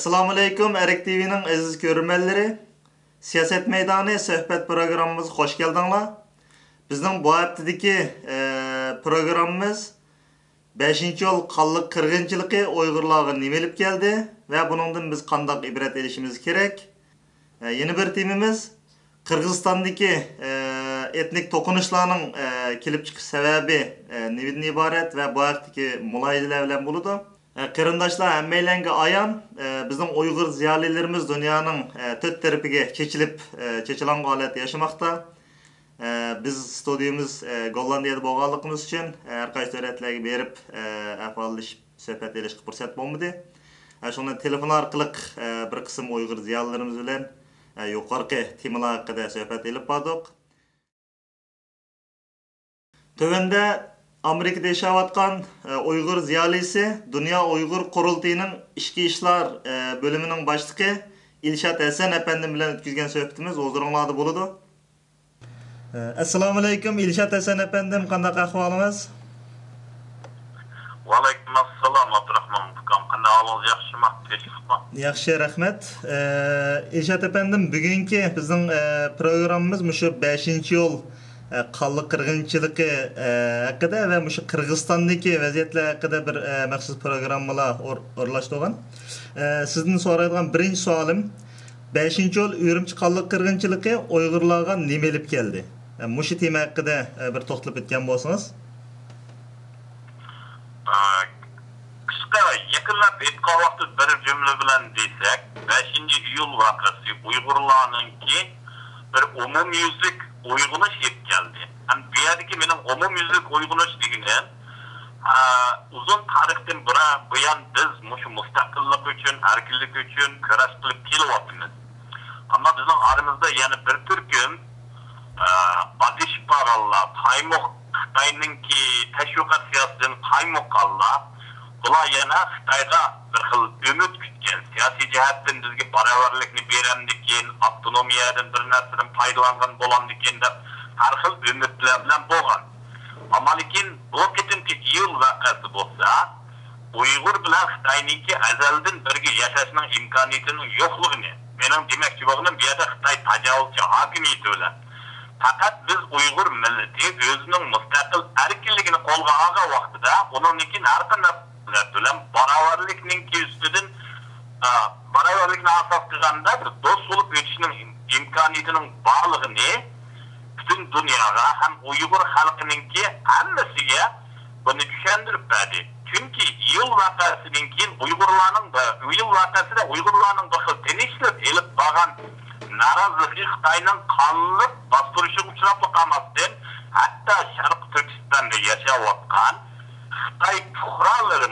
Assalamu alaikum Erik TV'nin aziz görürmenleri. Siyaset meydanı söhbet programımıza hoş geldinler. Bizning bu haftadaki programımız 5. yol qalliq qirg'inchiligi Uyg'urlarga nima olib keldi ve bunundan biz qanday ibret elishimiz kerak. Yeni bir temimiz Qirg'izistondagi etnik to'qinishlarning kelib chiqish sababi nimadan iborat ve bu haqdagi mulohazalar bilan bo'ladi. Qarindoshlar, hammalarga ayon, bizning Uyg'ur ziyolilarimiz dunyoning to'rt tarafiga chechilan holatda yashamoqda. Biz studiyamiz Gollandiyada bo'lganligimiz uchun har qaysi davlatlarga berib ahvollashib suhbat elishga fursat bo'lmadi. Shundan telefon orqali bir qism Uyg'ur ziyolilarimiz bilan yuqorqi temalar haqida suhbat elib bordik. Tövende Amerika'da yaşayotgan Uyg'ur ziyolisi Dünya Uyg'ur Qurultayı'nın İçki İşler bölümünün başlığı İlşat Hasan efendim bilan o'tkazgan suhbatimiz o'zingizlarda bo'ladi. Assalomu alaykum İlşat Hasan efendim, qanday ahvolingiz? Va alaykum assalom Abdurahmon ukam, qanday ahvolingiz, yaxshimi? Tinchlikmi? Yaxshi, rahmat. İlşat efendim, bugungi bizning programmamiz mushu 5. yol qalliq qirg'inchiligi haqida va mushu Qirg'izistondagi vaziyatlar haqida bir maxsus programmalar o'rlashtirgan. Sizdan so'raydigan birinchi savolim, 5. yol Urumchi qalliq qirg'inchiligi Uyg'urlarga nima olib keldi? Mushu tema haqida bir to'xtalib o'tgan bo'lsangiz. Qisqa yaqinlab aytgan vaqtda bir jumla bilan desak, 5. iyul voqeasi Uyg'urlarninki bir umumyuzlik uyg'unish geldi. Yani bu yerdeki benim umumyuzlik uyg'unish deganim uzun tarixdan buyon biz mushu mustaqillik uchun, erkinlik uchun kurash qilib kelyapmiz. Ama bizim aramızda yani bir turkum batish parallar, qaymoq Xitoyninki tashviqot siyosatidan qaymoq qallar, bular yana Xitoyga bir xil umid kutgan, siyosiy jihatdan bizga barobarlikni beramdikin, avtonomiyadan bir narsadan foydalangan bo'lamdikin deb har xil umidlar bilan bo'lgan. Ammo lekin bu ketimki iyul voqeasi bo'lsa, Uyg'ur bilan Xitoyninki azaldan birga yashashning imkoniyatining yo'qligini, mening demoqchi bo'lganim, bu yerda Xitoy tajovuzchi hokimiyati bilan faqat biz Uyg'ur millati o'zining mustaqil erkinligini qo'lga olgan vaqtida uningkin har qanday bilan barobarlikning ustidan barobarlikni asos qilganda bir do'st bo'lib o'tishning imkoniyatining borligini butun dunyoga ham Uyg'ur xalqininki hammasiga buni tushuntirib berdi. Chunki iyul voqeasidan keyin Uyg'urlarning bir xil tinchlik elib borgan narazılıq Xitoyning qonli bostirishga uchrab qolmasdan, hatto Sharq Turkistonda yashayotgan Xitoy fuqarolari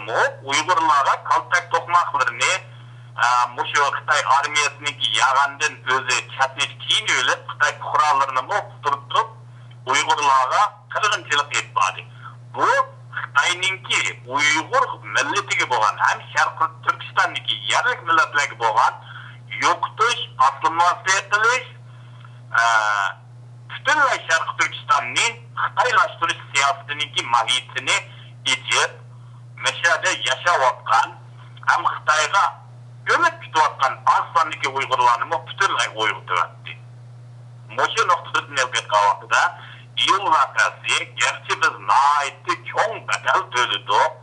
Uyg'urlarga kaltak to'qmoqlarini mushu Xitoy armiyasiniki yag'andan o'zi chatnish kiyinib olib, Xitoy fuqarolarini turib Uyg'urlarga qirg'inchilik etdi. Bu Xitoyninki Uyg'ur millatiga bo'lgan, ham Sharq Turkistondagi yerlik millatlarga bo'lgan yo'qotish, aslimlashtirish qilish, butunlay Sharq Turkistonning Xitoylashtirish siyosatiniki mohiyatini ijib, mashada yashayotgan, ham Xitoyga umid kutayotgan Afg'onistondagi Uyg'urlarni butunlay uyg'otdi. Mushu nuqtadan navbatga vaqtida iyul voqeasi garchi biz nihoyatda cho'ng badal to'ladik,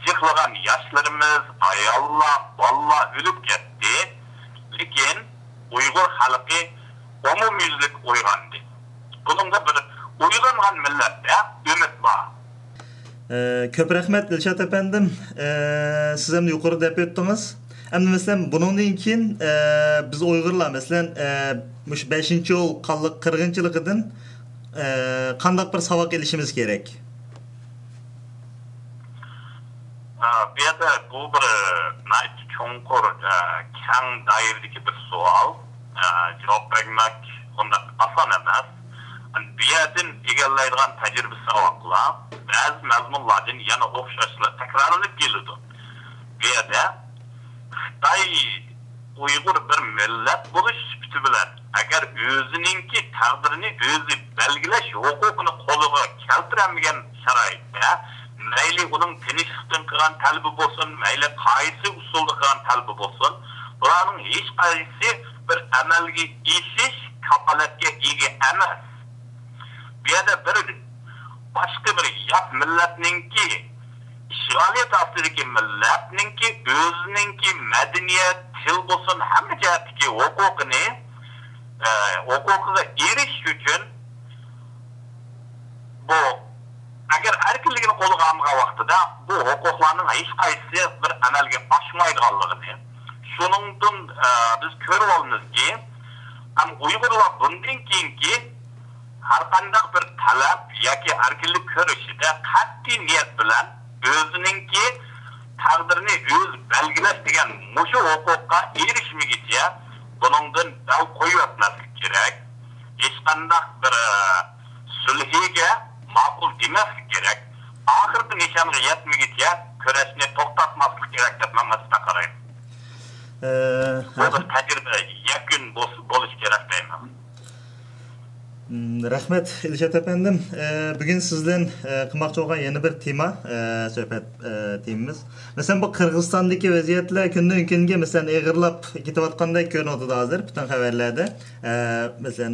cheklangan yoshlarimiz, ayollar, bolalar o'lib ketdi. Lekin Uyg'ur xalqi umumyuzlik uyg'ondi. Buningda bir uyg'ongan millatda umid bor. Ko'p rahmat Dilshod efendim. Siz ham yuqorida deb o'tdingiz. Endi masalan buningdan keyin biz Uyg'urlar masalan mush 5. yol qalliq qirg'inchiligidan qanday bir saboq olishimiz kerak? Bu yerda bu bir cho'nqur kang doiradagi bir savol. Javob bermak unda oson emas. Bu yerdan egallaydigan tajribasi orqali ba'zi mazmunlardan yana o'xshashlar takrorlanib keladi. Bu yerda Xitoy Uyg'ur bir millat bo'lish sifati bilan agar o'zininki taqdirini o'zi belgilash huquqini qo'liga keltirmagan sharoitda mayli uning tinchlikdan qilgan talbi bo'lsin, mayli qaysi usulda qilgan talbi bo'lsin, bularning hech qaysi bir amalga eshish kafolatga ega emas. Bu yerda bir başka bir yat millatninki işgaliyet astidagi millatninki o'zininki madaniyat, til bo'lsin hamma jihatdagi huquqiga erishish uchun bu agar erkinligini qo'lga olgan vaqtida bu huquqlarning hech qaysi bir amalga oshmaydiganligini shuningdan biz ko'rib olamizki, ham Uyg'urlar bundan keyingi har qanday bir talab yoki erkinlik ko'rishida qat'iy niyat bilan o'zininki taqdirini o'z belgilash degan mushu huquqqa erishmagicha buningdan dal qo'yib o'tmaslik kerak. Hech qanday bir sulhiga ma'qul demaslik kerak. Oxirgi nishonga yetmagicha kurashni to'xtatmaslik kerak deb men qarayman. Bu bir tajriba yakun bo'lish kerak deyman. Rahmet İlşat efendim. Bugün sizden qilmoqchi bo'lgan yana bir tema sohbet temamiz. Mesela bu Kırgızistan'daki vaziyatlar kundan kunga mesela eg'irlab ketayotgandek ko'rinadi hozir bütün xabarlarda. Mesela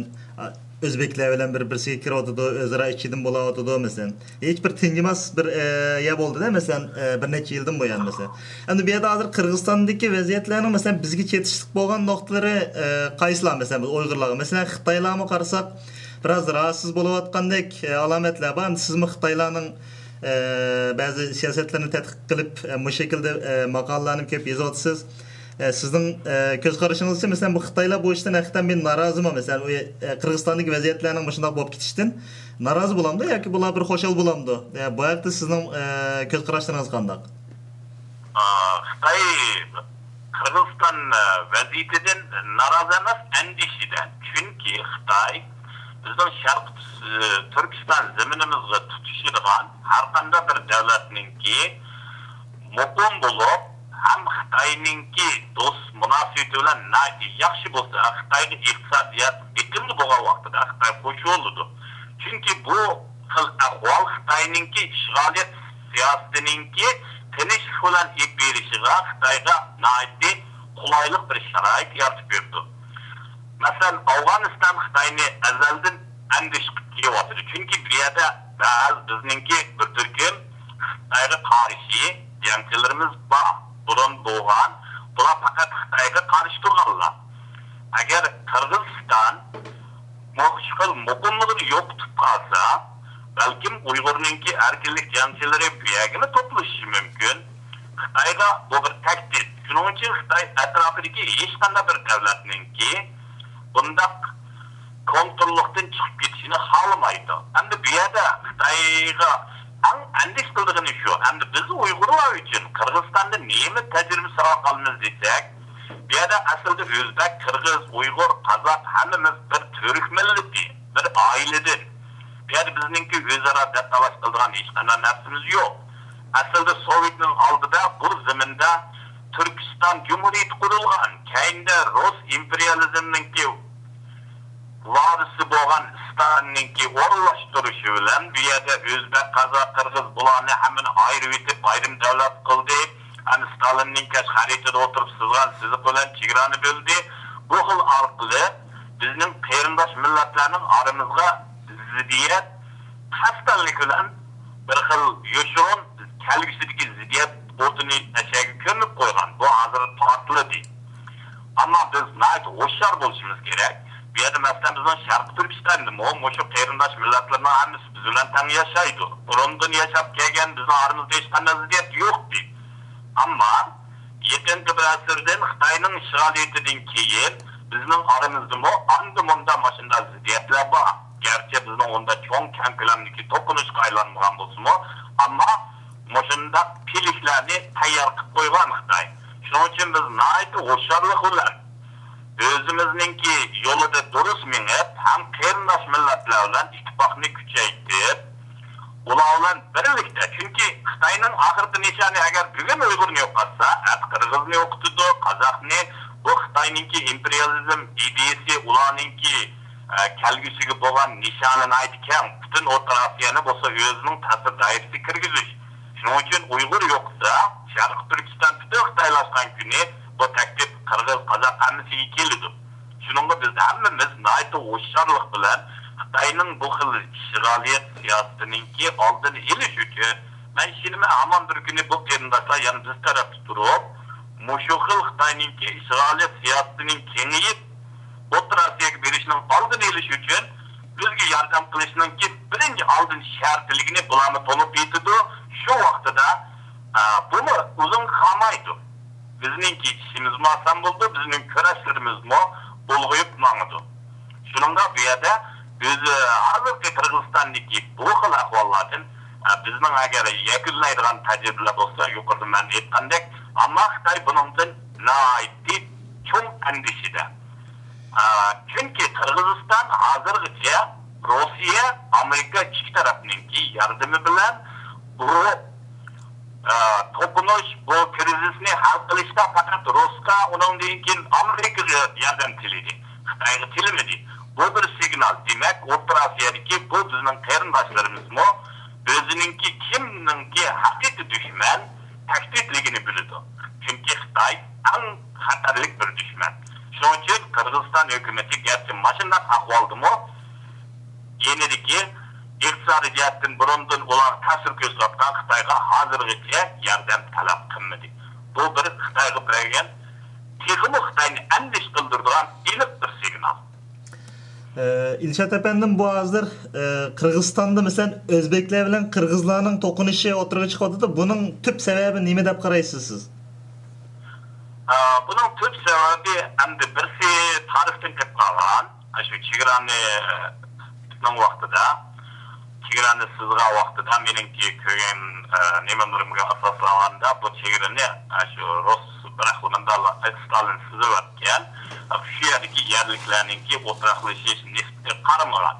Özbekler bilan bir-birisiga kiryotdi, o'zaro ichidan bo'layotdi mesela. Hech bir tingimas bir ya bo'ldi da mesela bir necha yildan buyon mesela. Endi bu yerda hozir Kırgızistan'daki vaziyatlarning mesela bizga chetishlik bo'lgan nuqtalari qaysilar mesela biz Uyg'urlarga mesela Xitoylarga qarasak biraz rahatsız bo'layotgandek alomatlar bor. Siz mi Xitoylarning ba'zi siyosatlarini tadqiq qilib bu şekilde maqolalarni ko'p yozyapsiz. Sizin göz qarashinizcha mesela bu Xitoylar bu ishdan haqiqatan men norozimi? Mesela Qirg'izistondagi vaziyatlarning shunday bo'lib ketishdan norozi bo'lamdi yoki bular bir xo'shal bo'lamdi? Bu haqda sizning göz qarashingiz qanday? Xitoy Qirg'iziston vaziyatidan norozi emas, andishidan. Chunki Xitoy bizning Sharq Turkiston zaminimizga tutishadigan har qanday bir davlatninki muqim bo'lib ham Xitoyninki do'st munosabati bilan yaxshi bo'lsa, Xitoyning iqtisodiyot bitimli bo'lgan vaqtida Xitoy qo'shildi. Chunki bu xil ahvol Xitoyninki ishg'oliyat siyosatininki tinch bilan ib berishiga Xitoyga noiti qulaylik bir sharoit yaratib berdi. Masalan, Afg'oniston Xitoyni azaldan andish qilyapti. Chunki bu yerda bizninki bir turkum Xitoyga qarshi jangchilarimiz bor. Burun doğan, bular fakat Xitoyga qarshi turganlar. Agar Qirg'iziston mushkil muqimligini yo'qotib qolsa, balkim Uyg'urninki erkinlik jangchilari bu yerga to'plashi mumkin. Xitoyga bu bir tahdid. Shuning uchun Xitoy atrofidagi hech qanday bir davlatninki bundaq kontrollikdan chiqib ketishini xohlamaydi. Endi bu yerda Xitoyga andish qildig'ini shu. Endi biz Uyg'urlar uchun Qirg'izistonda nima tajribasi olamiz desak, bu yerda aslida O'zbek, Qirg'iz, Uyg'ur, Qozoq hammamiz bir Turk millati, bir oiladan. Bu yerda bizningki o'zaro talash qiladigan hech qanday narsamiz yo'q. Aslida Sovetning oldida bu zaminda Turkiston Cumhuriyati qurilgan, keyinda Rus imperializmninki varisi bo'lgan Stalinninki o'rlashtirishi bilan bu yerda O'zbek, Qozoq, Qirg'iz bularni hammani ayirib etib, ayrim davlat qildi. Ani Stalinninki xaritada o'tirib sizi bilan chegarani bo'ldi. Bu xil orqali bizning qarindosh millatlarning oramizga ziddiyat, xastalik bilan bir xil yo'shin kelgusidagi ziddiyat o'tini ashaga ko'mib qo'ygan. Bu hozir tortiladi. Ammo biz nayt hoşyar bo'lishimiz kerak. Bu yerda masalan bizning Sharq Turkistonda shu qarindosh millatlarning hammasi biz bilan tang yashaydi. Burundan yashab kelgan bizning oramizda hech qanday ziddiyat yo'qdi. Ammo yaqinqi bir asrdan Xitoyning ishg'oliyatidan keyin bizning oramizda andi-munda mashunda ziddiyatlar bor. Gerçi bizning onda cho'ng kam ko'lamdagi to'qinishga aylanmagan bo'lsa-mu, ammo mashunda piliklarni tayyor qilib qo'ygan Xitoy. Shuning uchun biz nayt hoşyarlik bilan o'zimizninki yo'lida durust minib, ham qarindosh millatlar bilan ittifoqni kuchaytirib, ular bilan birlikda, chunki Xitoyning oxirgi nishoni agar bugun Uyg'urni yo'qotsa, Qirg'izni yo'qotdi, Qozoqni, bu Xitoyninki imperializm ideyasi ularninki kelgusiga bo'lgan nishonini aytgan, butun O'rta Osiyoni bo'lsa o'zining ta'sir doirasiga kirgizish. Shuning uchun Uyg'ur yo'qsa, Sharq Turkiston butun Xitoylashgan kuni bu taklif Kırgız, Kazak hammasi keldi. Şununla biz hammamiz nayta oşarlık bilen Xitayning bu xil işgaliyet siyosatininki oldini olish uchun men shunimi aman bir kuni bu qarindoshlar yana biz tarafda turib, mushu xil Xitoyninki işgaliyet siyosatining kengayib O'rta Osiyoga berishning oldini olish uchun bizga yordam qilishninki birinchi oldin shartligini bularni to'lib yetdi. Shu vaqtida buni uzun qolmaydi. Bizninki ishimiz muassam bo'ldi, bizning kurashlarimiz ulg'ayib mangdi. Shuningga bu yerda biz hozirgi Qirg'izistondagi bu xil ahvollardan bizning agar yakunlaydigan tajribalar bo'lsa, yuqorida men aytgandek, ammo Xitoy bundan nihoyatda cho'ng andishida. Çünkü Kırgızistan hazırgıca Rusya, Amerika iki tarafınınki yardımı bilen bu topunuş, bu krizisini hal kılışta fakat Rusya onun deyinkin Amerika'ya yardım tiledi. Xitayga tilmedi. Bu bir signal demek Orta Asya'daki bu bizning qarindoshlarimiz o'zininki kimninki haqiqiy düşman tahdidligini biladi. Çünkü Xitoy eng xatarli bir düşman. Şunun için Kırgızistan hükümeti gerçi maşından ahvaldı yenideki iqtisadi jihatdan burundan ular ta'sir ko'rsatgan Xitoyga hozirgacha yordam talab qilmadi. Bu bir Xitoyga bergan texnik Xitoyni andish qildirgan ilk bir signal. İlşat efendim bu hazır Kırgızistan'da mesela Özbekler bilen Kırgızlarning to'qinishi o'tirg'i chiqadi. Bunun tüp sebebi nima deb qaraysiz siz? Bunun tüp sebebi endi birisi tarixten kelib qolgan. Shu chegarani tutgan vaqtida, chegarani sizgan vaqtida meningki ko'rgan nemalarimga asoslanganda bu chegarani shu Rus biraqligida Stalin sizib o'tgan. Shu yerdagi yerliklarninki o'tiraqlashish nisbati qaramagan.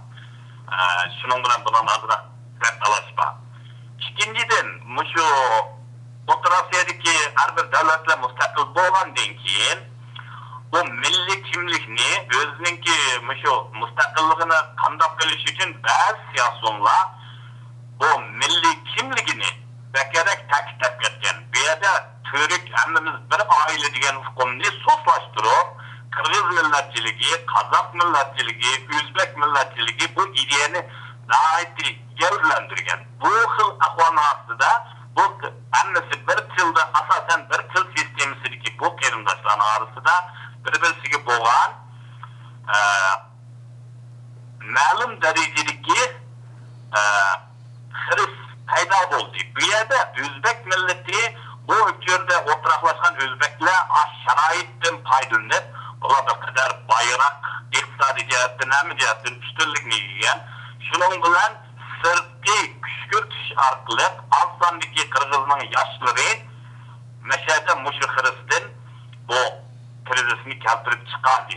Shuning bilan buni ozroq talashba. Ikkinchidan, shu O'rta Osiyodagi har bir davlatlar mustaqil bo'lgandan keyin bu milliy kimlikni o'zininki shu mustaqilligini qamdab qilish uchun ba'zi siyosatlar bu milliy kimligini bakarak ta'kidlab ketgan. Bu yerda Türk hammamiz bir oila degan hukmni so'zlashtirib, Qirg'iz millatchiligi, Qozoq millatchiligi, O'zbek millatchiligi bu ideyani nihoyatda gavurlantirgan. Bu xil ahvolning ostida bu annesi bir tilda asasen bir til sistemisideki bu qarindoshlarning orasida bir-birisiga bo'lgan ma'lum darajadagi xiris paydo bo'ldi. Bu yerda O'zbek millati bu o'lkada o'tiraqlashgan o'zbeklar sharoitdan foydalanib, ular bir qadar bayroq iqtisodiy jihatdan ham jihatdan ustunlikni yegan. Shuning bilan sirtqi kuchkurtish orqali Afg'onistondagi Qirg'izning yoshlari mashada mushu xirisdan bu krizisni keltirib chiqardi.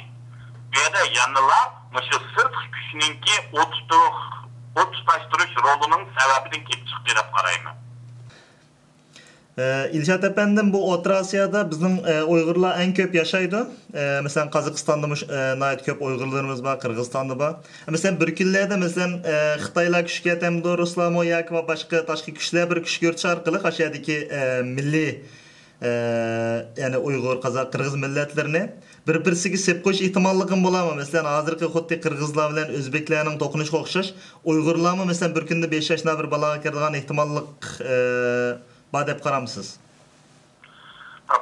Bu yerda yanılar mushu sirtqi kuchninki o'ttashtirish rolining sababidan kelib chiqdi deb qarayman. İlşat efendim bu Orta Asya'da bizim Uygurlar en köp yaşaydı. Mesela Kazakistan'da nayet köp Uygurlarımız var, Kırgızistan'da var. Mesela bir küllerde mesela Xitaylar küçük hem de Ruslar mı ya ki başka taşki güçler bir küçük görüş arkalı aşağıdaki milli yani Uygur, Kazak, Kırgız milletlerini bir-birisiga sep qo'yish ihtimolligim bo'ladimi? Mesela hozirgi xuddi Qirg'izlar bilan O'zbeklarning to'qinishiga o'xshash Uyg'urlarmi mesela bir kunda 5 yoshli bir balaga kiradigan ehtimollik bor deb qaramsiz?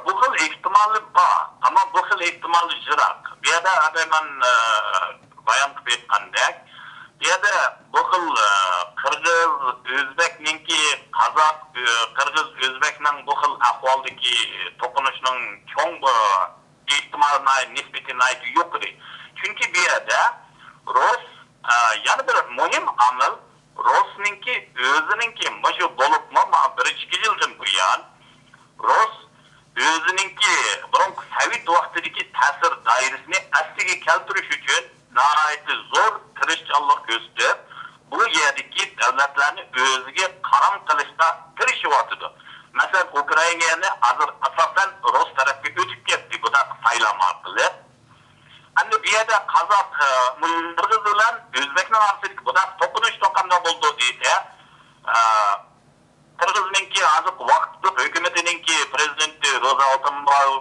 Bu xil ehtimoli bor, ammo bu xil ehtimoli jiroq. Bu yerda men bayon qilib aytgandek, bu yerda bu xil Qirg'iz, O'zbekninki, Qozoq, Qirg'iz, O'zbekning bu xil ahvoldagi to'qinishning cho'ng ihtimoli nisbati yo'q edi. Chunki bu yerda Rus yana bir muhim omil Rusninki o'zininki shu bo'libmi, 1-2 yildan buyon Rus o'zininki burungi Sovet vaqtidagi ta'sir doirasini asliga keltirish uchun nihoyatda zo'r tirishchilik ko'rsatib, bu yerdagi davlatlarni o'ziga qaram qilishda tirishyapti. Masalan, Ukrainani asosan Rus tarafga o'tib ketdi, bu da saylama orqali. Endi bu yerda Qozoq Qirg'iz bilan O'zbekning orasidagi bu da to'qinish qanday bo'ldi deydi. Qirg'izninki hozir vaqtda hukumatiningki prezidenti Roza Otunboyev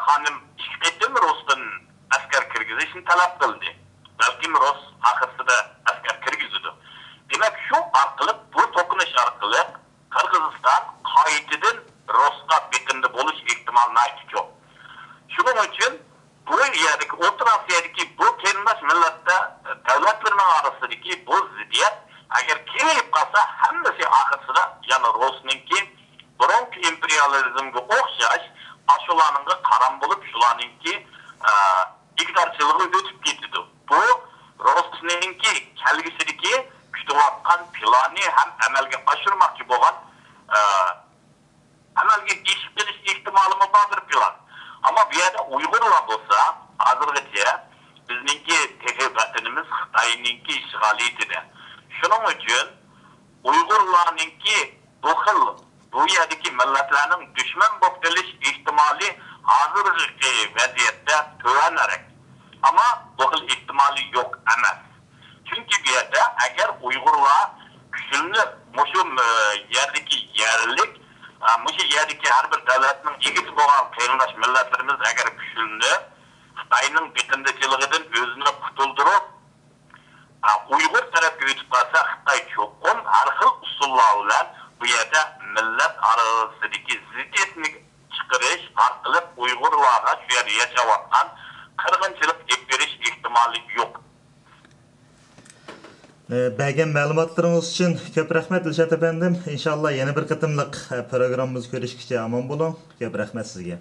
hanım işketim Rus'tan asker kirgizişini talep kıldı. Belki Rus ahırsıda asker kirgizdi. Demek şu arkalık, bu tokunuş arkalık Kırgızistan kayıtıdın Rus'a bekinde buluş ihtimalini çok. Şunun için bu yerdeki, Orta Asya'daki bu kelimdaş millette devletlerinin arasındaki bu ziddiyet eğer keyif kalsa hemmesi ahırsıda yani Rus'unki Bronk imperializmge okşaş aşulanınga karam bulup şulanınki iktidarçılığı ötüp gitti. Bu Rus'unki kelgisideki kütüvatkan planı hem emelge aşırmakçı boğan emelge iş geliş ihtimalımı vardır plan. Ama bir yerde Uygurlar olsa hazırlıkça bizninki tehebbetimiz Xitay'ınki işgaliydi. Şunun için Uygurlarınki bu yerdeki milletlerinin düşman bulup geliş ihtimali hazırlıkçı vaziyette tövenerek. Ama bu ihtimali yok emez. Çünkü bir yerde eğer Uygurlar güçlü muşum yerdeki yerlik muşu yerdeki her bir devletinin ilgisi olan kıyımdaş milletlerimiz eğer güçlü Xitay'ın bütündeçiliğinden özünü kutuldurup Uygur tarafı ötüp kalsa Xitay çokum her hıl usullarla bu yerde millet arasındaki ziddiyetini çıkarış artılıp Uygurlara şu yerde yaşavattan kırgınçılık yapış ihtimali yok. Bergen məlumatlarınız için köp rahmet Dilşat efendim. İnşallah yeni bir kıtımlık programımız görüşkice aman bulun. Köp rahmet sizge.